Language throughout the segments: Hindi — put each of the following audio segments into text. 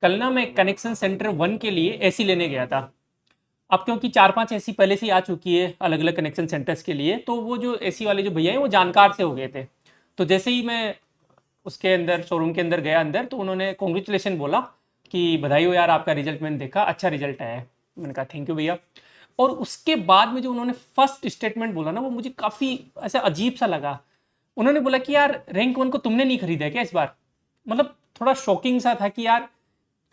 कल ना मैं कनेक्शन सेंटर 1 के लिए एसी लेने गया था। अब क्योंकि 4-5 एसी पहले से ही आ चुकी है अलग अलग कनेक्शन सेंटर्स के लिए, तो वो जो एसी वाले जो भैया हैं वो जानकार से हो गए थे। तो जैसे ही मैं उसके अंदर शोरूम के अंदर गया अंदर, तो उन्होंने कॉन्ग्रेचुलेशन बोला कि बधाई हो यार, आपका रिजल्ट मैंने देखा, अच्छा रिजल्ट आया है। मैंने कहा थैंक यू भैया। और उसके बाद में जो उन्होंने फर्स्ट स्टेटमेंट बोला ना, वो मुझे काफ़ी ऐसा अजीब सा लगा। उन्होंने बोला कि यार रैंक 1 को तुमने नहीं खरीदा है क्या इस बार? मतलब थोड़ा शॉकिंग सा था कि यार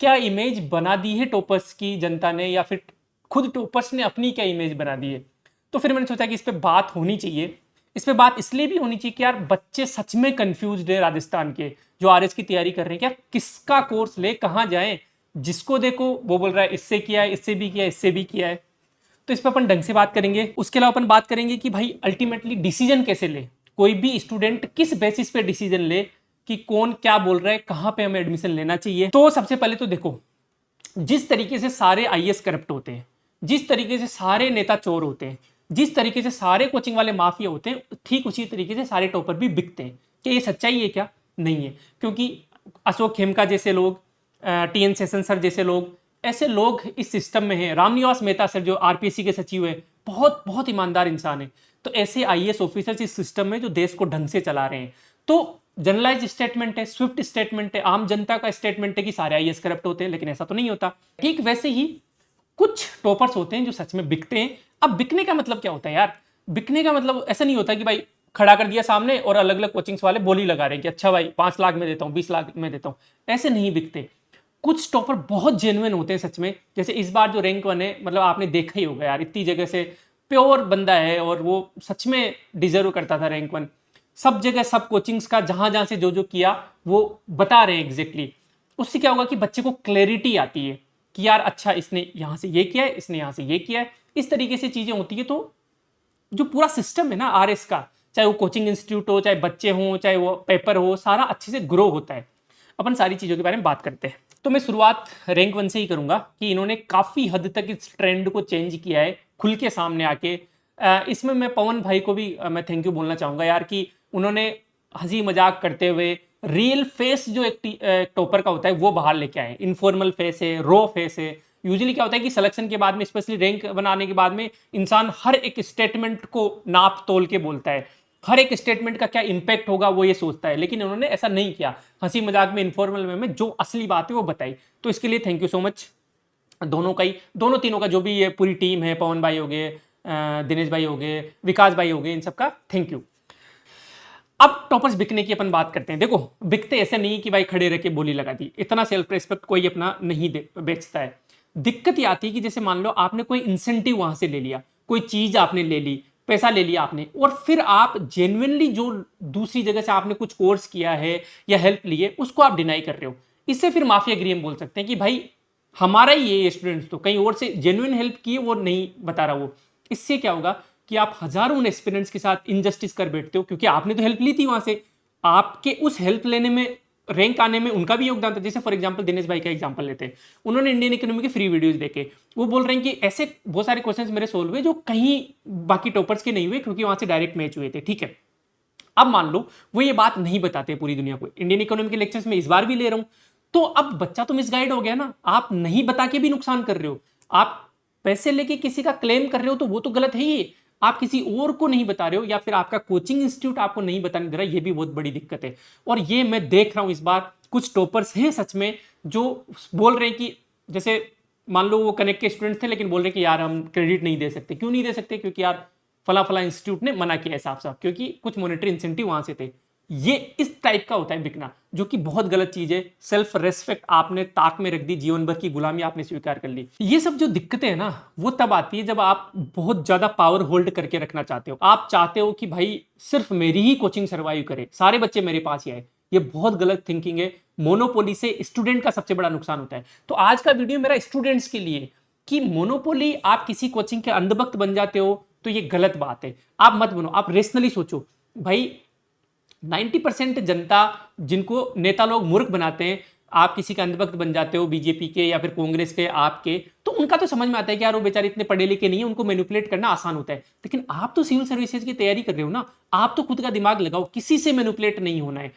क्या इमेज बना दी है टॉपर्स की जनता ने, या फिर खुद टॉपर्स ने अपनी क्या इमेज बना दी है। तो फिर मैंने सोचा कि इस पे बात होनी चाहिए। इस पे बात इसलिए भी होनी चाहिए कि यार बच्चे सच में कंफ्यूज्ड है राजस्थान के, जो आरएस की तैयारी कर रहे हैं, क्या किसका कोर्स ले, कहाँ जाएं। जिसको देखो वो बोल रहा है इससे किया है, इससे भी किया है, इससे भी किया है। तो इस पर अपन ढंग से बात करेंगे। उसके अलावा अपन बात करेंगे कि भाई अल्टीमेटली डिसीजन कैसे ले, कोई भी स्टूडेंट किस बेसिस पे डिसीजन ले कि कौन क्या बोल रहा है, कहाँ पे हमें एडमिशन लेना चाहिए। तो सबसे पहले तो देखो, जिस तरीके से सारे आईएएस करप्ट होते हैं, जिस तरीके से सारे नेता चोर होते हैं, जिस तरीके से सारे कोचिंग वाले माफिया होते हैं, ठीक उसी तरीके से सारे टॉपर भी बिकते हैं। क्या ये सच्चाई है? क्या नहीं है। क्योंकि अशोक खेमका जैसे लोग, टीएन सेशन सर जैसे लोग, ऐसे लोग इस सिस्टम में हैं। रामनिवास मेहता सर जो आरपीएससी के सचिव है, बहुत बहुत ईमानदार इंसान है। तो ऐसे आईएएस ऑफिसर्स इस सिस्टम में जो देश को ढंग से चला रहे हैं। तो जनरलाइज स्टेटमेंट है, स्विफ्ट स्टेटमेंट है, आम जनता का स्टेटमेंट है कि सारे आईएएस करप्ट होते हैं, लेकिन ऐसा तो नहीं होता। ठीक वैसे ही कुछ टॉपर्स होते हैं जो सच में बिकते हैं। अब बिकने का मतलब क्या होता है यार? बिकने का मतलब ऐसा नहीं होता कि भाई खड़ा कर दिया सामने और अलग अलग कोचिंग्स वाले बोली लगा रहे हैं कि अच्छा भाई 5 लाख में देता हूँ, 20 लाख में देता हूँ। ऐसे नहीं बिकते। कुछ टॉपर बहुत जेन्युइन होते हैं सच में। जैसे इस बार जो रैंक 1 है, मतलब आपने देखा ही होगा यार, इतनी जगह से प्योर बंदा है और वो सच में डिजर्व करता था रैंक 1। सब जगह सब कोचिंग्स का जहां जहां से जो जो किया वो बता रहे हैं एग्जैक्टली। उससे क्या होगा कि बच्चे को क्लैरिटी आती है कि यार अच्छा इसने यहां से ये किया है, इसने यहां से ये किया है। इस तरीके से चीजें होती है। तो जो पूरा सिस्टम है ना आरएस का, चाहे वो कोचिंग इंस्टीट्यूट हो, चाहे बच्चे हों, चाहे वो पेपर हो, सारा अच्छे से ग्रो होता है। अपन सारी चीज़ों के बारे में बात करते हैं। तो मैं शुरुआत रैंक 1 से ही करूंगा कि इन्होंने काफ़ी हद तक इस ट्रेंड को चेंज किया है खुल के सामने आके। इसमें मैं पवन भाई को भी मैं थैंक यू बोलना चाहूँगा यार, कि उन्होंने हंसी मजाक करते हुए रियल फेस जो एक टॉपर का होता है वो बाहर लेके आए। इनफॉर्मल फेस है, रो फेस है। यूजुअली क्या होता है कि सिलेक्शन के बाद में, स्पेशली रैंक बनाने के बाद में, इंसान हर एक स्टेटमेंट को नाप तोल के बोलता है। हर एक स्टेटमेंट का क्या इंपैक्ट होगा वो ये सोचता है, लेकिन उन्होंने ऐसा नहीं किया। हंसी मजाक में, इनफॉर्मल वे में जो असली बात है वो बताई। तो इसके लिए थैंक यू सो मच दोनों का ही, दोनों तीनों का, जो भी ये पूरी टीम है, पवन भाई हो गए, दिनेश भाई हो गए, विकास भाई हो गए, इन सबका थैंक यू। अब टॉपर्स बिकने की अपन बात करते हैं। देखो, बिकते ऐसे नहीं कि भाई खड़े रह के बोली लगा दी। इतना सेल्फ रेस्पेक्ट कोई अपना नहीं बेचता है। दिक्कत ये आती है कि जैसे मान लो आपने कोई इंसेंटिव वहां से ले लिया, कोई चीज आपने ले ली, पैसा ले लिया आपने, और फिर आप जेन्युइनली जो दूसरी जगह से आपने कुछ कोर्स किया है या हेल्प ली है उसको आप डिनाई कर रहे हो। इससे फिर माफिया गिरी हम बोल सकते हैं कि भाई हमारा ही ये स्टूडेंट्स तो कहीं और से जेन्युइन हेल्प किए वो नहीं बता रहा वो। इससे क्या होगा कि आप हजारों उन एस्पिरेंट्स के साथ इनजस्टिस कर बैठते हो, क्योंकि आपने तो हेल्प ली थी वहां से। आपके उस हेल्प लेने में, रैंक आने में उनका भी योगदान था। जैसे फॉर एग्जांपल दिनेश भाई का एग्जांपल लेते हैं। उन्होंने इंडियन इकोनॉमी के फ्री वीडियोस देखे। वो बोल रहे हैं कि ऐसे बहुत सारे क्वेश्चंस मेरे सोल्व हुए जो कहीं बाकी टॉपर्स के नहीं हुए, क्योंकि वहां से डायरेक्ट मैच हुए थे। ठीक है, अब मान लो वो ये बात नहीं बताते पूरी दुनिया को। इंडियन इकोनॉमी के लेक्चर्स में इस बार भी ले रहा हूं। तो अब बच्चा तो मिसगाइड हो गया ना। आप नहीं बता के भी नुकसान कर रहे हो। आप पैसे लेके किसी का क्लेम कर रहे हो तो वो तो गलत है ही। आप किसी और को नहीं बता रहे हो, या फिर आपका कोचिंग इंस्टीट्यूट आपको नहीं बताने दे रहा, ये भी बहुत बड़ी दिक्कत है। और ये मैं देख रहा हूं इस बार कुछ टॉपर्स हैं सच में जो बोल रहे हैं कि, जैसे मान लो वो कनेक्ट के स्टूडेंट्स थे लेकिन बोल रहे हैं कि यार हम क्रेडिट नहीं दे सकते। क्यों नहीं दे सकते? क्योंकि यार फला फला इंस्टीट्यूट ने मना किया है साफ साफ, क्योंकि कुछ मॉनेटरी इंसेंटिव वहां से थे। ये इस टाइप का होता है बिकना, जो कि बहुत गलत चीज है। सेल्फ रेस्पेक्ट आपने ताक में रख दी, जीवन भर की गुलामी आपने स्वीकार कर ली। ये सब जो दिक्कतें हैं ना, वो तब आती है जब आप बहुत ज्यादा पावर होल्ड करके रखना चाहते हो। आप चाहते हो कि भाई सिर्फ मेरी ही कोचिंग सर्वाइव करे, सारे बच्चे मेरे पास ही आए। ये बहुत गलत थिंकिंग है। मोनोपोली से स्टूडेंट का सबसे बड़ा नुकसान होता है। तो आज का वीडियो मेरा स्टूडेंट्स के लिए, कि मोनोपोली आप किसी कोचिंग के अंधभक्त बन जाते हो तो ये गलत बात है। आप मत बनो, आप रेशनली सोचो। भाई 90% जनता जिनको नेता लोग मूर्ख बनाते हैं, आप किसी का अंधभक्त बन जाते हो, बीजेपी के या फिर कांग्रेस के, आपके, तो उनका तो समझ में आता है कि यार वो बेचारे इतने पढ़े लिखे नहीं है, उनको मैनिपुलेट करना आसान होता है। लेकिन आप तो सिविल सर्विसेज की तैयारी कर रहे हो ना, आप तो खुद का दिमाग लगाओ, किसी से मैनिपुलेट नहीं होना है।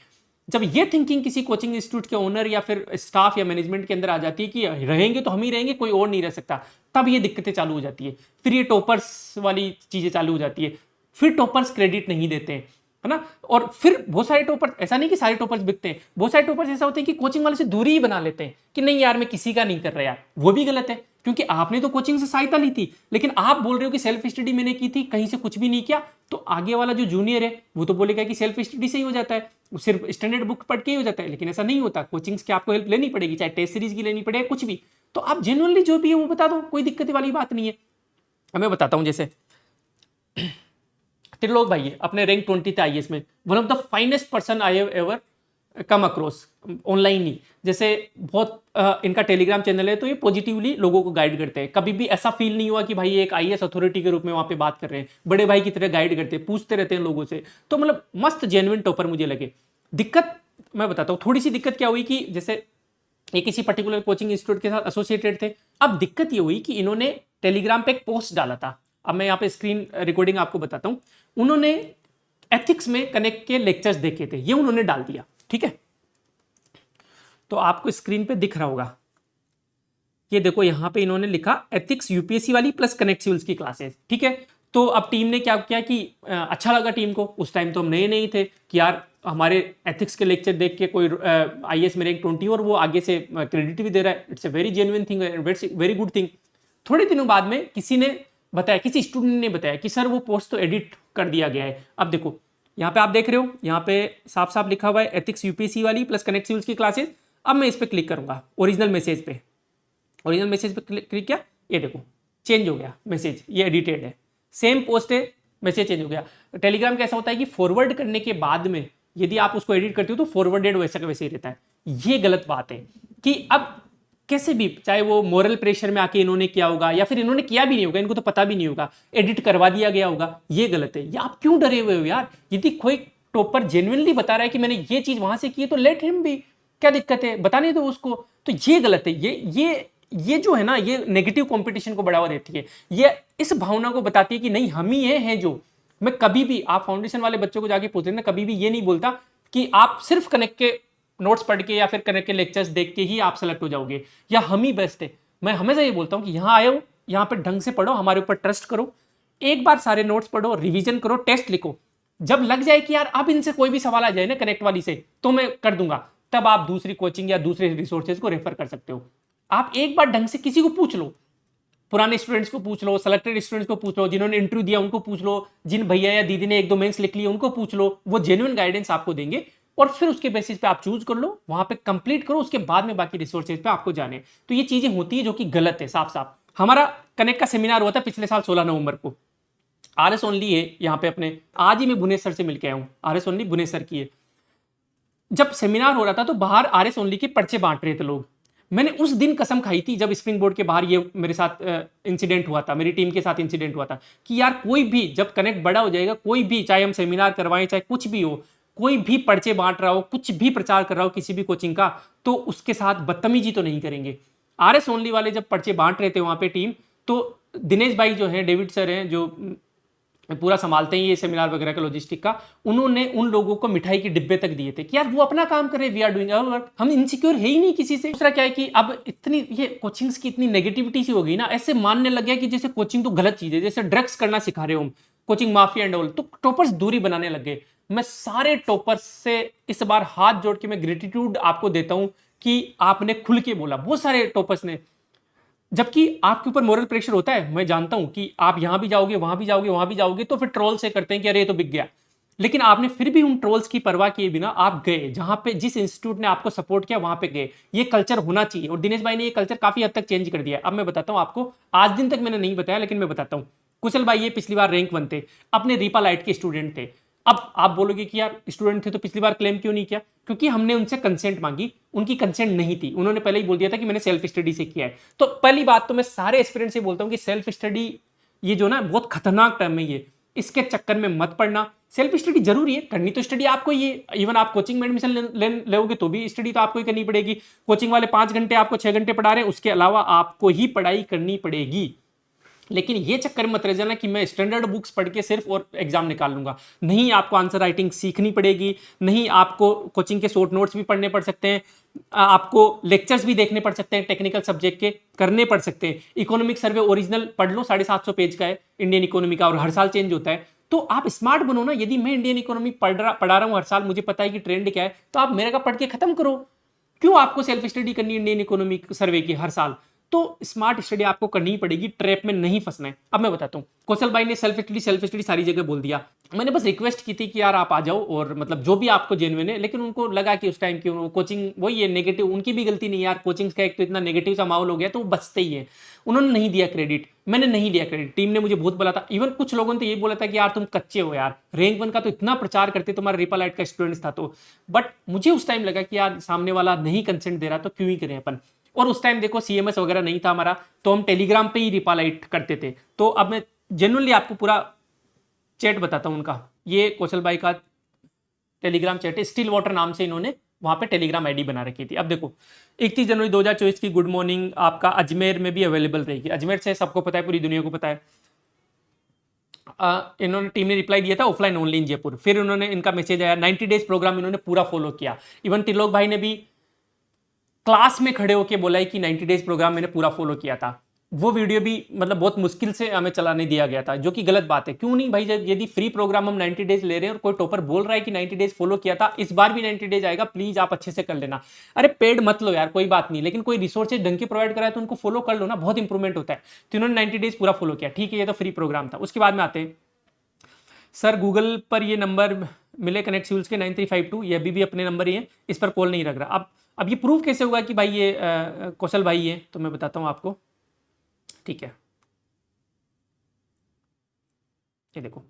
जब ये थिंकिंग किसी कोचिंग इंस्टीट्यूट के ओनर या फिर स्टाफ या मैनेजमेंट के अंदर आ जाती है कि रहेंगे तो हम ही रहेंगे, कोई और नहीं रह सकता, तब ये दिक्कतें चालू हो जाती है। फिर ये टॉपर्स वाली चीजें चालू हो जाती है। फिर टॉपर्स क्रेडिट नहीं देते हैं, है ना। और फिर बहुत सारे टॉपर्स, ऐसा नहीं कि सारे टॉपर्स बिकते हैं, बहुत सारे टॉपर्स ऐसा होते हैं कि कोचिंग वाले से दूरी ही बना लेते हैं कि नहीं यार मैं किसी का नहीं कर रहा यार। वो भी गलत है, क्योंकि आपने तो कोचिंग से सहायता ली थी, लेकिन आप बोल रहे हो कि सेल्फ स्टडी मैंने की थी, कहीं से कुछ भी नहीं किया, तो आगे वाला जो जूनियर है वो तो बोलेगा कि सेल्फ स्टडी से ही हो जाता है, सिर्फ स्टैंडर्ड बुक पढ़ के ही हो जाता है। लेकिन ऐसा नहीं होता, कोचिंग्स की आपको हेल्प लेनी पड़ेगी, चाहे टेस्ट सीरीज की लेनी पड़े, कुछ भी। तो आप जेन्युइनली जो भी है वो बता दो, कोई दिक्कत वाली बात नहीं है। अब मैं बताता हूँ, जैसे त्रिलोक भाई है, अपने रैंक 20 थे आईएएस में, one of the finest person I have ever come across, online ही। जैसे बहुत इनका टेलीग्राम चैनल है, तो ये पॉजिटिवली लोगों को गाइड करते हैं। कभी भी ऐसा फील नहीं हुआ कि भाई एक आईएएस अथॉरिटी के रूप में वहां पे बात कर रहे हैं, बड़े भाई की तरह गाइड करते हैं, पूछते रहते हैं लोगों से। तो मतलब मस्त जेन्युइन टॉपर मुझे लगे। दिक्कत मैं बताता हूँ, थोड़ी सी दिक्कत क्या हुई कि जैसे ये किसी पर्टिकुलर कोचिंग इंस्टीट्यूट के साथ एसोसिएटेड थे। अब दिक्कत ये हुई कि इन्होंने टेलीग्राम पे एक पोस्ट डाला था, अब मैं यहाँ पे स्क्रीन रिकॉर्डिंग आपको बताता हूँ। उन्होंने एथिक्स में कनेक्ट के लेक्चर्स देखे थे, ये उन्होंने डाल दिया, ठीक है। तो आपको स्क्रीन पे दिख रहा होगा, ये देखो यहाँ पे इन्होंने लिखा एथिक्स यूपीएससी वाली प्लस कनेक्ट सिविल्स की क्लासेस, ठीक है। तो अब टीम ने क्या किया कि अच्छा लगा टीम को, उस टाइम तो हम नए नहीं थे कि यार हमारे एथिक्स के लेक्चर देख के कोई आईएएस में रैंक 20 और वो आगे से क्रेडिट भी दे रहा है, it's a very genuine thing, very good thing. थोड़े दिनों बाद में किसी ने बताया, किसी स्टूडेंट ने बताया कि सर वो पोस्ट तो एडिट कर दिया गया है। अब देखो यहाँ पे आप देख रहे हो, यहाँ पे साफ साफ लिखा हुआ है एथिक्स यूपीएससी वाली प्लस कनेक्ट सिविल्स की क्लासेस। अब मैं इस पर क्लिक करूंगा, ओरिजिनल मैसेज पे, ओरिजिनल मैसेज पे क्लिक किया, ये देखो चेंज हो गया मैसेज, ये एडिटेड है, सेम पोस्ट है, मैसेज चेंज हो गया। टेलीग्राम कैसा होता है कि फॉरवर्ड करने के बाद में यदि आप उसको एडिट करते हो तो फॉरवर्डेड वैसा का वैसे ही रहता है। ये गलत बात है कि अब कैसे भी, चाहे वो मोरल प्रेशर में आके इन्होंने किया होगा या फिर इन्होंने किया भी नहीं होगा, इनको तो पता भी नहीं होगा, एडिट करवा दिया गया होगा, ये गलत है। या आप क्यों डरे हुए हो यार? यदि कोई टॉपर जेन्युइनली बता रहा है कि मैंने ये चीज वहां से की है तो लेट हिम भी, क्या दिक्कत है, बताने दो उसको। तो ये गलत है, ये जो है ना, ये नेगेटिव कंपटीशन को बढ़ावा देती है, ये इस भावना को बताती है कि नहीं हम ही ये हैं जो। मैं कभी भी, आप फाउंडेशन वाले बच्चों को जाके पूछ रहे ना, कभी भी ये नहीं बोलता कि आप सिर्फ कनेक्ट के नोट्स पढ़ के या फिर कनेक्ट के लेक्चर्स देख के ही आप सेलेक्ट हो जाओगे या हम ही बेस्ट है। मैं हमेशा ये बोलता हूँ कि यहाँ आए हो, यहाँ पे ढंग से पढ़ो, हमारे ऊपर ट्रस्ट करो, एक बार सारे नोट्स पढ़ो, रिवीजन करो, टेस्ट लिखो। जब लग जाए कि यार अब इनसे कोई भी सवाल आ जाए ना कनेक्ट वाली से तो मैं कर दूंगा, तब आप दूसरी कोचिंग या दूसरे रिसोर्सेज को रेफर कर सकते हो। आप एक बार ढंग से किसी को पूछ लो, पुराने स्टूडेंट्स को पूछ लो, सेलेक्टेड स्टूडेंट्स को पूछ लो, जिन्होंने इंटरव्यू दिया उनको पूछ लो, जिन भैया या दीदी ने एक दो मेंस लिख लिए उनको पूछ लो, वो जेन्युइन गाइडेंस आपको देंगे। और फिर उसके बेसिस पे आप चूज कर लो, वहां पे कंप्लीट करो, उसके बाद में बाकी रिसोर्सेज पे आपको जाने। तो ये चीजें होती है जो कि गलत है साफ साफ। हमारा कनेक्ट का सेमिनार हुआ था पिछले साल 16 नवंबर को, आरएस ओनली है यहाँ पे अपने, आज ही मैं भुवनेश्वर से मिलकर आया हूँ, आरएस ओनली भुवनेश्वर की है। जब सेमिनार हो रहा था तो बाहर आरएस ओनली के पर्चे बांट रहे थे लोग। मैंने उस दिन कसम खाई थी जब स्प्रिंग बोर्ड के बाहर ये मेरे साथ इंसिडेंट हुआ था, मेरी टीम के साथ इंसिडेंट हुआ था, कि यार कोई भी जब कनेक्ट बड़ा हो जाएगा, कोई भी, चाहे हम सेमिनार करवाएं चाहे कुछ भी हो, कोई भी पर्चे बांट रहा हो, कुछ भी प्रचार कर रहा हो किसी भी कोचिंग का, तो उसके साथ बदतमीजी तो नहीं करेंगे। आरएस ओनली वाले जब पर्चे बांट रहे थे वहां पे टीम, तो दिनेश भाई जो है, डेविड सर हैं जो पूरा संभालते हैं ये सेमिनार वगैरह का लॉजिस्टिक का, उन्होंने उन लोगों को मिठाई के डिब्बे तक दिए थे कि यार वो अपना काम कर रहे हैं, we are doing our work, हम इनसिक्योर है ही नहीं किसी से। दूसरा क्या है कि अब इतनी ये कोचिंग्स की इतनी नेगेटिविटी सी हो गई ना, ऐसे मानने लग गया कि जैसे कोचिंग तो गलत चीज है, जैसे ड्रग्स करना सिखा रहे हो हम, कोचिंग माफिया एंड ऑल, तो टॉपर्स दूरी बनाने लग गए। मैं सारे टॉपर्स से इस बार हाथ जोड़ के मैं ग्रेटिट्यूड आपको देता हूं कि आपने खुल के बोला, बहुत सारे टॉपर्स ने। जबकि आपके ऊपर मोरल प्रेशर होता है, मैं जानता हूं कि आप यहां भी जाओगे, वहां भी जाओगे, वहां भी जाओगे, तो फिर ट्रोल से करते हैं कि अरे ये तो बिक गया। लेकिन आपने फिर भी उन ट्रोल्स की परवाह किए बिना आप गए, जहां पे जिस इंस्टीट्यूट ने आपको सपोर्ट किया वहां पे गए। ये कल्चर होना चाहिए, और दिनेश भाई ने ये कल्चर काफी हद तक चेंज कर दिया है। अब मैं बताता हूं आपको, आज दिन तक मैंने नहीं बताया लेकिन मैं बताता हूं। कुशल भाई ये पिछली बार रैंक 1 थे, अपने रीपा लाइट के स्टूडेंट थे। अब आप बोलोगे कि यार स्टूडेंट थे तो पिछली बार क्लेम क्यों नहीं किया? क्योंकि हमने उनसे कंसेंट मांगी, उनकी कंसेंट नहीं थी, उन्होंने पहले ही बोल दिया था कि मैंने सेल्फ स्टडी से किया है। तो पहली बात तो मैं सारे एस्पिरेंट से बोलता हूं कि सेल्फ स्टडी ये जो ना बहुत खतरनाक टर्म है, ये इसके चक्कर में मत पड़ना। सेल्फ स्टडी जरूरी है, करनी तो स्टडी आपको ही है। इवन आप कोचिंग में एडमिशन लोगे तो भी स्टडी तो आपको ही करनी पड़ेगी। कोचिंग वाले 5 घंटे आपको 6 घंटे पढ़ा रहे हैं, उसके अलावा आपको ही पढ़ाई करनी पड़ेगी। लेकिन ये चक्कर में मत रह जाना कि मैं स्टैंडर्ड बुक्स पढ़ के सिर्फ और एग्जाम निकाल लूंगा। नहीं, आपको आंसर राइटिंग सीखनी पड़ेगी, नहीं आपको कोचिंग के शॉर्ट नोट्स भी पढ़ने पड़ सकते हैं, आपको लेक्चर्स भी देखने पड़ सकते हैं, टेक्निकल सब्जेक्ट के करने पड़ सकते हैं। इकोनॉमिक सर्वे ओरिजिनल पढ़ लो, 750 पेज का है इंडियन इकोनॉमी का, और हर साल चेंज होता है। तो आप स्मार्ट बनो ना। यदि मैं इंडियन इकोनॉमी पढ़ा रहा हूँ हर साल, मुझे पता है कि ट्रेंड क्या है, तो आप मेरे का पढ़ के खत्म करो। क्यों आपको सेल्फ स्टडी करनी है इंडियन इकोनॉमी सर्वे की हर साल? तो स्मार्ट स्टडी आपको करनी ही पड़ेगी, ट्रैप में नहीं फंसना है। अब मैं बताता हूँ, कौशल भाई ने सेल्फ स्टडी सारी जगह बोल दिया। मैंने बस रिक्वेस्ट की थी कि यार आप आ जाओ, और मतलब जो भी आपको जेन्युइन है, लेकिन उनको लगा कि उस टाइम की कोचिंग वही है नेगेटिव, उनकी भी गलती नहीं यार, कोचिंग का एक तो इतना नेगेटिव सा माहौल हो गया, तो वो बचते ही है। उन्होंने नहीं दिया क्रेडिट, मैंने नहीं लिया क्रेडिट, टीम ने मुझे बहुत बोला था। इवन कुछ लोगों ने तो ये बोला था कि यार तुम कच्चे हो यार, रैंक 1 का तो इतना प्रचार करते, तुम्हारा रिपालाइट का स्टूडेंट्स था तो। बट मुझे उस टाइम लगा कि यार सामने वाला नहीं कंसेंट दे रहा, तो क्यों ही करें अपन। और उस टाइम देखो सीएमएस वगैरह नहीं था हमारा, तो हम टेलीग्राम पे ही रिपालाइट करते थे। तो अब मैं जेन्युइनली आपको पूरा चैट बताता हूं उनका। ये कौशल भाई का टेलीग्राम चैट है, स्टिल वाटर नाम से इन्होंने वहां पे टेलीग्राम आईडी बना रखी थी। अब देखो 31 जनवरी 2024 की गुड मॉर्निंग आपका अजमेर में भी अवेलेबल रहेगी। अजमेर से सबको पता है, पूरी दुनिया को पता है। इन्होंने टीम ने रिप्लाई दिया था ऑफलाइन ओनली इन जयपुर। फिर उन्होंने इनका मैसेज आया, 90 डेज प्रोग्राम इन्होंने पूरा फॉलो किया। इवन त्रिलोक भाई ने भी क्लास में खड़े होकर बोला है कि 90 डेज प्रोग्राम मैंने पूरा फॉलो किया था। वो वीडियो भी मतलब बहुत मुश्किल से हमें चलाने दिया गया था, जो कि गलत बात है। क्यों नहीं भाई, जब यदि फ्री प्रोग्राम हम 90 डेज ले रहे हैं और कोई टॉपर बोल रहा है कि 90 डेज फॉलो किया था, इस बार भी 90 डेज आएगा, प्लीज आप अच्छे से कर लेना। अरे पेड मत लो यार, कोई बात नहीं, लेकिन कोई रिसोर्सेज ढंग के प्रोवाइड कराए तो उनको फॉलो कर लो ना, बहुत इंप्रूवमेंट होता है। तो इन्होंने 90 डेज पूरा फॉलो किया, ठीक है, ये तो फ्री प्रोग्राम था। उसके बाद में आते हैं सर, गूगल पर ये नंबर मिले कनेक्ट सिविल्स के 9352, ये अभी भी अपने नंबर ही है, इस पर कॉल नहीं लग रहा। अब ये प्रूफ कैसे होगा कि भाई ये कौशल भाई है? तो मैं बताता हूँ आपको, ठीक है। ये देखो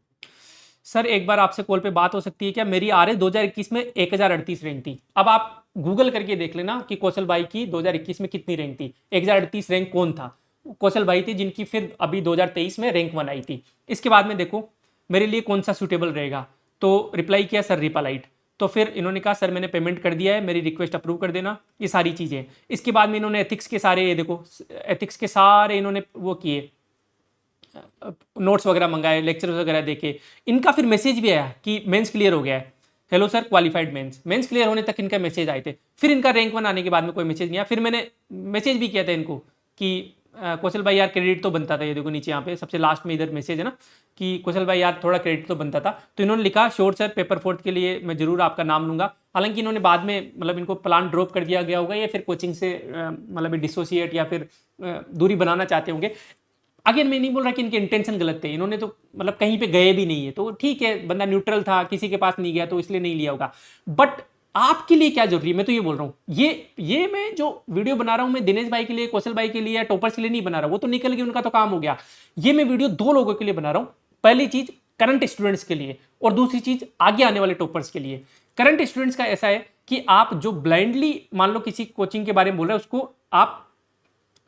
सर, एक बार आपसे कॉल पे बात हो सकती है क्या? मेरी आरएस 2021 में 1038 रैंक थी। अब आप गूगल करके देख लेना कि कौशल भाई की 2021 में कितनी रैंक थी। 1038 रैंक कौन था? कौशल भाई थे, जिनकी फिर अभी 2023 में रैंक 1 आई थी। इसके बाद में देखो मेरे लिए कौन सा सूटेबल रहेगा, तो रिप्लाई किया सर रिपालाइट। तो फिर इन्होंने कहा सर मैंने पेमेंट कर दिया है, मेरी रिक्वेस्ट अप्रूव कर देना, ये सारी चीज़ें। इसके बाद में इन्होंने एथिक्स के सारे, ये देखो एथिक्स के सारे इन्होंने वो किए, नोट्स वगैरह मंगाए, लेक्चर वगैरह देखे। इनका फिर मैसेज भी आया कि मेंस क्लियर हो गया है, hello sir qualified mains clear होने तक इनका मैसेज आए थे। फिर इनका रैंक 1 आने के बाद में कोई मैसेज नहीं आया। फिर मैंने मैसेज भी किया था इनको कि कौशल भाई यार क्रेडिट तो बनता था। ये देखो नीचे यहाँ पे सबसे लास्ट में इधर मैसेज है ना कि कौशल भाई यार थोड़ा क्रेडिट तो बनता था। तो इन्होंने लिखा श्योर सर, पेपर 4 के लिए मैं जरूर आपका नाम लूंगा। हालांकि इन्होंने बाद में मतलब इनको प्लान ड्रॉप कर दिया गया होगा, या फिर कोचिंग से मतलब डिसोसिएट या फिर दूरी बनाना चाहते होंगे। अगेन मैं नहीं बोल रहा कि इनके इंटेंशन गलत थे, इन्होंने तो मतलब कहीं पे गए भी नहीं है, तो ठीक है, बंदा न्यूट्रल था, किसी के पास नहीं गया तो इसलिए नहीं लिया होगा। बट आपके लिए क्या जरूरी है, मैं तो ये बोल रहा हूँ, ये मैं जो वीडियो बना रहा हूँ मैं दिनेश भाई के लिए, कौशल भाई के लिए या टॉपर्स के लिए नहीं बना रहा, वो तो निकल गए, उनका तो काम हो गया। ये मैं वीडियो 2 लोगों के लिए बना रहा हूँ। पहली चीज करंट स्टूडेंट्स के लिए, और दूसरी चीज आगे आने वाले टॉपर्स के लिए। करंट स्टूडेंट्स का ऐसा है कि आप जो ब्लाइंडली मान लो किसी कोचिंग के बारे में बोल रहे हैं, उसको आप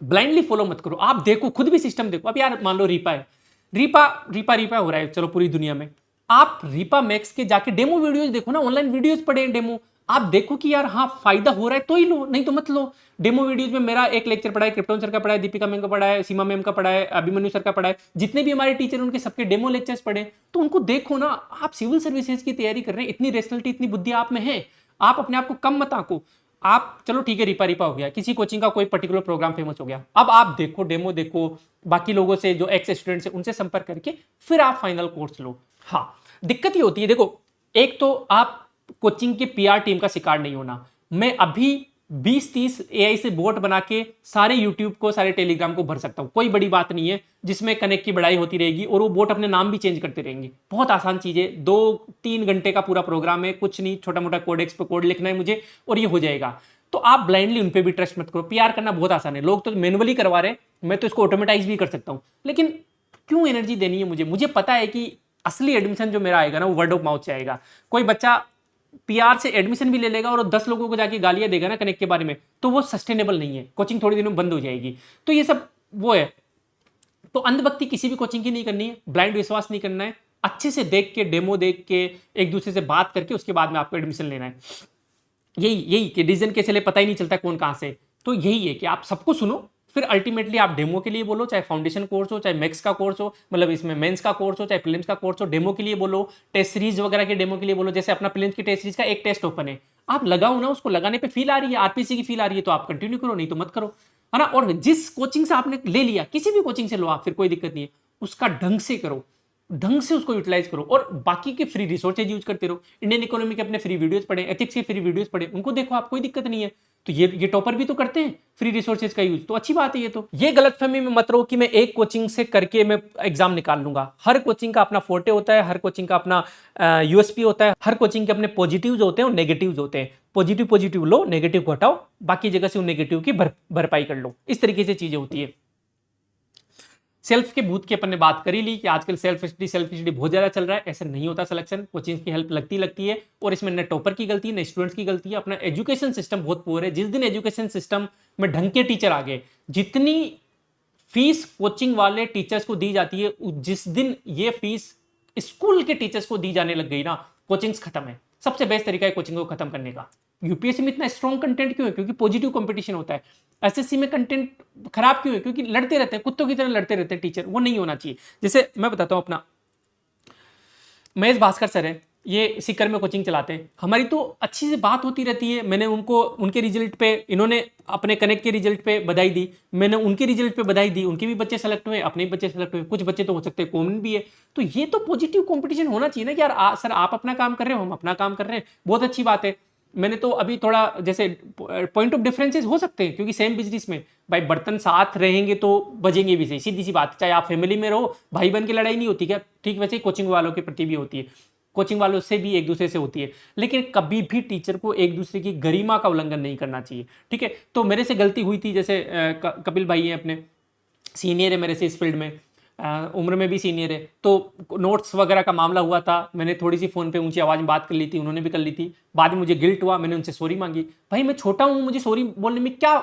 ब्लाइंडली फॉलो मत करो। आप देखो, खुद भी सिस्टम देखो। अब यार मान लो रीपा है, रीपा हो रहा है चलो पूरी दुनिया में, आप रीपा मैक्स के जाके डेमो वीडियोस देखो ना, ऑनलाइन वीडियोस पढ़े डेमो, आप देखो कि यार हाँ फायदा हो रहा है तो ही लो, नहीं तो मत लो। डेमो वीडियोस में मेरा एक लेक्चर पढ़ा है, क्रिप्टोन सर का पढ़ा है, दीपिका मैम का पढ़ा है, सीमा मैम का पढ़ा है, अभिमन्यु सर का पढ़ा है, जितने भी हमारे टीचर उनके सबके डेमो लेक्चर्स पढ़े, तो उनको देखो ना। आप सिविल सर्विसेज की तैयारी कर रहे हैं, इतनी रेशनलिटी इतनी बुद्धि आप में है, आप अपने आप को कम मत आंको। आप चलो ठीक है, रीपा हो गया, किसी कोचिंग का कोई पर्टिकुलर प्रोग्राम फेमस हो गया, अब आप देखो डेमो देखो, बाकी लोगों से जो एक्स स्टूडेंट्स है उनसे संपर्क करके फिर आप फाइनल कोर्स लो। हाँ, दिक्कत ये होती है, देखो एक तो आप कोचिंग के पीआर टीम का शिकार नहीं होना। मैं अभी 20-30 एआई से बोट बना के सारे यूट्यूब को, सारे टेलीग्राम को भर सकता हूं, कोई बड़ी बात नहीं है, जिसमें कनेक्ट की बढ़ाई होती रहेगी और वो बोट अपने नाम भी चेंज करते रहेंगे। बहुत आसान चीज है, 2-3 घंटे का पूरा प्रोग्राम है, कुछ नहीं, छोटा मोटा कोडेक्स पे कोड लिखना है मुझे और ये हो जाएगा। तो आप ब्लाइंडली उन पर भी ट्रस्ट मत करो। पीआर करना बहुत आसान है, लोग तो मैनुअली करवा रहे हैं, मैं तो इसको ऑटोमेटाइज भी कर सकता हूं, लेकिन क्यों एनर्जी देनी है मुझे पता है कि असली एडमिशन जो मेरा आएगा ना वो वर्ड ऑफ माउथ से आएगा। कोई बच्चा पीआर से एडमिशन भी ले लेगा और 10 लोगों को जाके गालियां देगा ना कनेक्ट के बारे में, तो वो सस्टेनेबल नहीं है, कोचिंग थोड़ी दिनों में बंद हो जाएगी। तो ये सब वो है। तो अंधभक्ति किसी भी कोचिंग की नहीं करनी है, ब्लाइंड विश्वास नहीं करना है, अच्छे से देख के, डेमो देख के, एक दूसरे से बात करके उसके बाद में आपको एडमिशन लेना है। यही कि डिसीजन कैसे ले पता ही नहीं चलता कौन कहां से। तो यही है कि आप सबको सुनो, फिर अल्टीमेटली आप डेमो के लिए बोलो, चाहे फाउंडेशन कोर्स हो, चाहे मैक्स का कोर्स हो, मतलब इसमें मेंस का कोर्स हो, चाहे प्रीलिम्स का कोर्स हो, डेमो के लिए बोलो, टेस्ट सीरीज वगैरह के डेमो के लिए बोलो। जैसे अपना प्रीलिम्स की टेस्ट सीरीज का एक टेस्ट ओपन है, आप लगाओ ना, उसको लगाने पे फील आ रही है, आरपीसी की फील आ रही है तो आप कंटिन्यू करो, नहीं तो मत करो, है ना। और जिस कोचिंग से आपने ले लिया, किसी भी कोचिंग से लो आप, फिर कोई दिक्कत नहीं है, उसका ढंग से करो, ढंग से उसको यूटिलाइज करो, और बाकी के फ्री रिसोर्सेज यूज करते रहो। इंडियन इकोनॉमी के अपने फ्री वीडियोस पढ़े, एथिक्स के फ्री वीडियोस पढ़े, उनको देखो आप, कोई दिक्कत नहीं है। तो ये टॉपर भी तो करते हैं फ्री रिसोर्सेज का यूज, तो अच्छी बात है ये। तो ये गलतफहमी में मत रहो कि मैं एक कोचिंग से करके मैं एग्जाम निकाल लूंगा। हर कोचिंग का अपना फोर्टे होता है, हर कोचिंग का अपना यूएसपी होता है, हर कोचिंग के अपने पॉजिटिव्स होते हैं और नेगेटिव्स होते हैं। पॉजिटिव लो, नेगेटिव को हटाओ, बाकी जगह से उन नेगेटिव की भरपाई कर लो, इस तरीके से चीजें होती है। सेल्फ के बूथ की अपन ने बात करी ली कि आजकल सेल्फ स्टडी बहुत ज्यादा चल रहा है। ऐसे नहीं होता सिलेक्शन, कोचिंग की हेल्प लगती है। और इसमें न टॉपर की गलती है, न स्टूडेंट्स की गलती है, अपना एजुकेशन सिस्टम बहुत पुअर है। जिस दिन एजुकेशन सिस्टम में ढंग के टीचर आ गए, जितनी फीस कोचिंग वाले टीचर्स को दी जाती है, जिस दिन ये फीस स्कूल के टीचर्स को दी जाने लग गई ना, कोचिंग्स खत्म है। सबसे बेस्ट तरीका है कोचिंग को खत्म करने का। यूपीएससी में इतना स्ट्रॉन्ग कंटेंट क्यों है? क्योंकि पॉजिटिव कंपटीशन होता है। एसएससी में कंटेंट खराब क्यों है? क्योंकि लड़ते रहते हैं, कुत्तों की तरह लड़ते रहते हैं टीचर, वो नहीं होना चाहिए। जैसे मैं बताता हूं अपना, महेश भास्कर सर है, ये सीकर में कोचिंग चलाते हैं, हमारी तो अच्छी से बात होती रहती है। मैंने उनको उनके रिजल्ट पे, इन्होंने अपने कनेक्ट के रिजल्ट पे बधाई दी, मैंने उनके रिजल्ट पे बधाई दी, उनके भी बच्चे सेलेक्ट हुए, अपने भी बच्चे सेलेक्ट हुए, कुछ बच्चे तो हो सकते हैं कॉमन भी है। तो ये तो पॉजिटिव कंपटीशन होना चाहिए ना कि यार सर आप अपना काम कर रहे हो, हम अपना काम कर रहे हैं, बहुत अच्छी बात है। मैंने तो अभी थोड़ा जैसे पॉइंट ऑफ डिफरेंसेस हो सकते हैं, क्योंकि सेम बिजनेस में भाई बर्तन साथ रहेंगे तो बजेंगे भी सही, सीधी सी बात। चाहे आप फैमिली में रहो, भाई बहन की लड़ाई नहीं होती क्या? ठीक वैसे ही कोचिंग वालों के प्रति भी होती है, कोचिंग वालों से भी एक दूसरे से होती है। लेकिन कभी भी टीचर को एक दूसरे की गरिमा का उल्लंघन नहीं करना चाहिए, ठीक है। तो मेरे से गलती हुई थी, जैसे कपिल भाई है अपने, सीनियर है मेरे से इस फील्ड में, उम्र में भी सीनियर है, तो नोट्स वगैरह का मामला हुआ था, मैंने थोड़ी सी फोन पे ऊंची आवाज में बात कर ली थी, उन्होंने भी कर ली थी। बाद में मुझे गिल्ट हुआ, मैंने उनसे सॉरी मांगी। भाई मैं छोटा हूं, मुझे सॉरी बोलने में क्या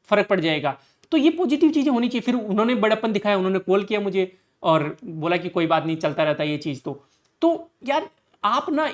फर्क पड़ जाएगा? तो ये पॉजिटिव चीजें होनी चाहिए। फिर उन्होंने बड़प्पन दिखाया, उन्होंने कॉल किया मुझे और बोला कि कोई बात नहीं, चलता रहता है ये चीज। तो यार आप ना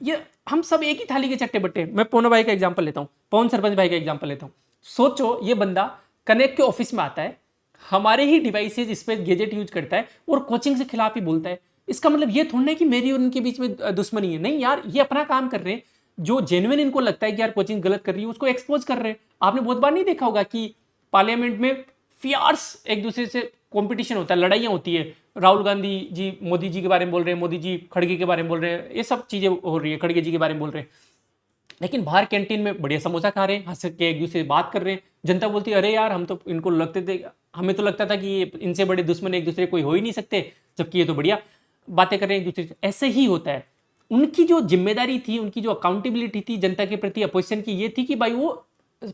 ये हम सब एक ही थाली के चट्टे बट्टे। मैं पवन भाई का एग्जांपल लेता हूं, पवन सरपंच भाई का एग्जांपल लेता हूं। सोचो ये बंदा कनेक्ट के ऑफिस में आता है, हमारे ही डिवाइसेज इस पे गैजेट यूज करता है और कोचिंग से खिलाफ ही बोलता है। इसका मतलब ये थोड़ा है कि मेरी और उनके बीच में दुश्मनी है, नहीं यार, ये अपना काम कर रहे हैं। जो जेन्युइन इनको लगता है कि यार कोचिंग गलत कर रही है, उसको एक्सपोज कर रहे हैं। आपने बहुत बार नहीं देखा होगा कि पार्लियामेंट में फियर्स एक दूसरे से कंपटीशन होता है, लड़ाइयाँ होती है। राहुल गांधी जी मोदी जी के बारे में बोल रहे हैं, मोदी जी खड़गे के बारे में बोल रहे हैं, ये सब चीज़ें हो रही है, खड़गे जी के बारे में बोल रहे हैं। लेकिन बाहर कैंटीन में बढ़िया समोसा खा रहे हैं, हंस के एक दूसरे से बात कर रहे हैं। जनता बोलती है अरे यार, हम तो इनको लगते थे, हमें तो लगता था कि ये इनसे बड़े दुश्मन एक दूसरे कोई हो ही नहीं सकते, जबकि ये तो बढ़िया बातें कर रहे हैं एक दूसरे से। ऐसे ही होता है। उनकी जो जिम्मेदारी थी, उनकी जो अकाउंटेबिलिटी थी जनता के प्रति, अपोजिशन की, ये थी कि भाई वो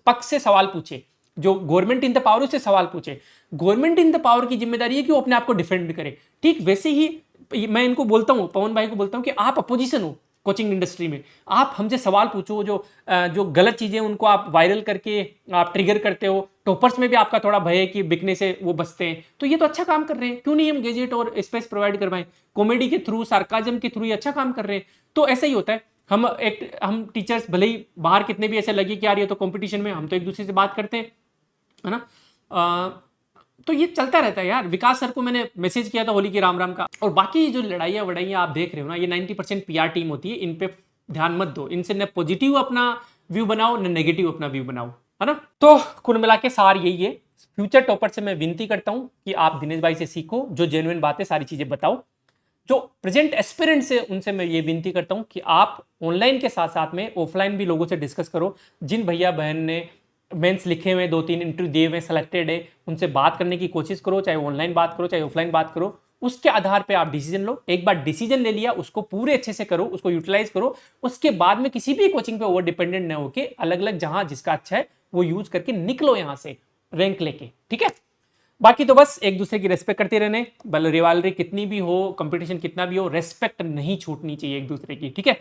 पक्ष से सवाल पूछे, जो गवर्नमेंट इन द पावर उससे सवाल पूछे। गवर्नमेंट इन द पावर की जिम्मेदारी है कि वो अपने आप को डिफेंड करे। ठीक वैसे ही मैं इनको बोलता हूँ, पवन भाई को बोलता हूँ कि आप अपोजिशन हो कोचिंग इंडस्ट्री में, आप हमसे सवाल पूछो। जो गलत चीजें उनको आप वायरल करके आप ट्रिगर करते हो। टॉपर्स में भी आपका थोड़ा भय है कि बिकने से वो बचते हैं, तो ये तो अच्छा काम कर रहे हैं, क्यों नहीं हम गैजेट और स्पेस प्रोवाइड करवाएं? कॉमेडी के थ्रू, सार्काजम के थ्रू ये अच्छा काम कर रहे हैं। तो ऐसा ही होता है। हम टीचर्स भले ही बाहर कितने भी ऐसे लगे कि यार ये तो कंपटीशन में, हम तो एक दूसरे से बात करते हैं, है ना। तो ये चलता रहता है यार। विकास सर को मैंने मैसेज किया था होली की राम राम का। और बाकी जो लड़ाइयाँ वड़ाइयाँ आप देख रहे हो ना, ये 90% पीआर टीम होती है, इन पे ध्यान मत दो। इनसे न पॉजिटिव अपना व्यू बनाओ, न नेगेटिव अपना व्यू बनाओ, है ना। तो कुल मिला के सार यही है। फ्यूचर टॉपर से मैं विनती करता हूँ कि आप दिनेश भाई से सीखो, जो जेन्युइन बात है सारी चीजें बताओ। जो प्रेजेंट एस्पिरेंट्स है उनसे मैं ये विनती करता हूँ कि आप ऑनलाइन के साथ साथ में ऑफलाइन भी लोगों से डिस्कस करो। जिन भैया बहन ने मेंस लिखे हुए, 2-3 इंटरव्यू दिए हुए, सेलेक्टेड है, उनसे बात करने की कोशिश करो। चाहे ऑनलाइन बात करो, चाहे ऑफलाइन बात करो, उसके आधार पे आप डिसीजन लो। एक बार डिसीजन ले लिया, उसको पूरे अच्छे से करो, उसको यूटिलाइज करो। उसके बाद में किसी भी कोचिंग पे ओवर डिपेंडेंट न होके अलग अलग जहां जिसका अच्छा है वो यूज करके निकलो यहां से रैंक लेके, ठीक है। बाकी तो बस एक दूसरे की रेस्पेक्ट करते रहने, भले रिवालरी कितनी भी हो, कंपटीशन कितना भी हो, रेस्पेक्ट नहीं छूटनी चाहिए एक दूसरे की, ठीक है।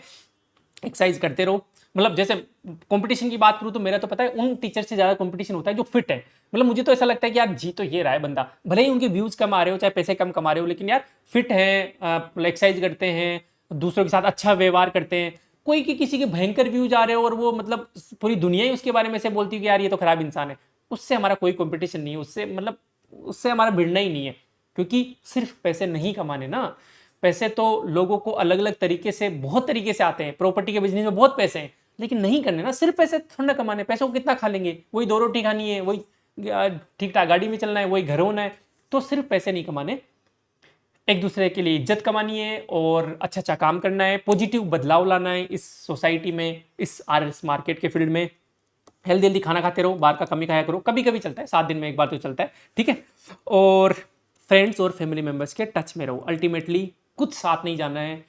एक्सरसाइज करते रहो। मतलब जैसे कंपटीशन की बात करूँ तो मेरा तो पता है उन टीचर से ज़्यादा कंपटीशन होता है जो फिट है। मतलब मुझे तो ऐसा लगता है कि यार जी तो ये रहा है बंदा, भले ही उनके व्यूज़ कम आ रहे हो, चाहे पैसे कम कमा रहे हो, लेकिन यार फिट है, एक्सरसाइज करते हैं, दूसरों के साथ अच्छा व्यवहार करते हैं। कोई कि किसी के भयंकर व्यूज आ रहे हो और वो मतलब पूरी दुनिया ही उसके बारे में से बोलती है कि यार ये तो खराब इंसान है, उससे हमारा कोई कंपटीशन नहीं है, उससे मतलब उससे हमारा भिड़ना ही नहीं है। क्योंकि सिर्फ पैसे नहीं कमाने ना, पैसे तो लोगों को अलग अलग तरीके से, बहुत तरीके से आते हैं। प्रॉपर्टी के बिजनेस में बहुत पैसे हैं, लेकिन नहीं करने ना, सिर्फ पैसे थोड़ा ना कमाने। पैसों को कितना खा लेंगे, वही 2 रोटी खानी है, वही ठीक ठाक गाड़ी में चलना है, वही घर होना है। तो सिर्फ पैसे नहीं कमाने, एक दूसरे के लिए इज्जत कमानी है और अच्छा अच्छा काम करना है, पॉजिटिव बदलाव लाना है इस सोसाइटी में, इस आरएस मार्केट के फील्ड में। हेल्दी हेल्दी खाना खाते रहो, बाहर का कमी खाया करो, कभी कभी चलता है, 7 दिन में एक बार तो चलता है, ठीक है। और फ्रेंड्स और फैमिली मेंबर्स के टच में रहो। अल्टीमेटली कुछ साथ नहीं जाना है,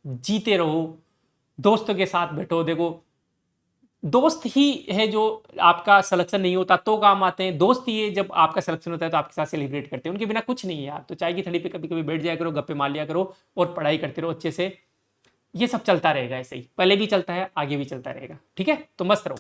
जीते रहो, दोस्तों के साथ बैठो। देखो, दोस्त ही है जो आपका सिलेक्शन नहीं होता तो काम आते हैं, दोस्त ही है जब आपका सिलेक्शन होता है तो आपके साथ सेलिब्रेट करते हैं। उनके बिना कुछ नहीं है यार। तो चाय की थड़ी पे कभी कभी बैठ जाया करो, गप्पे मार लिया करो और पढ़ाई करते रहो अच्छे से। ये सब चलता रहेगा ऐसे ही, पहले भी चलता है, आगे भी चलता रहेगा, ठीक है। तो मस्त रहो।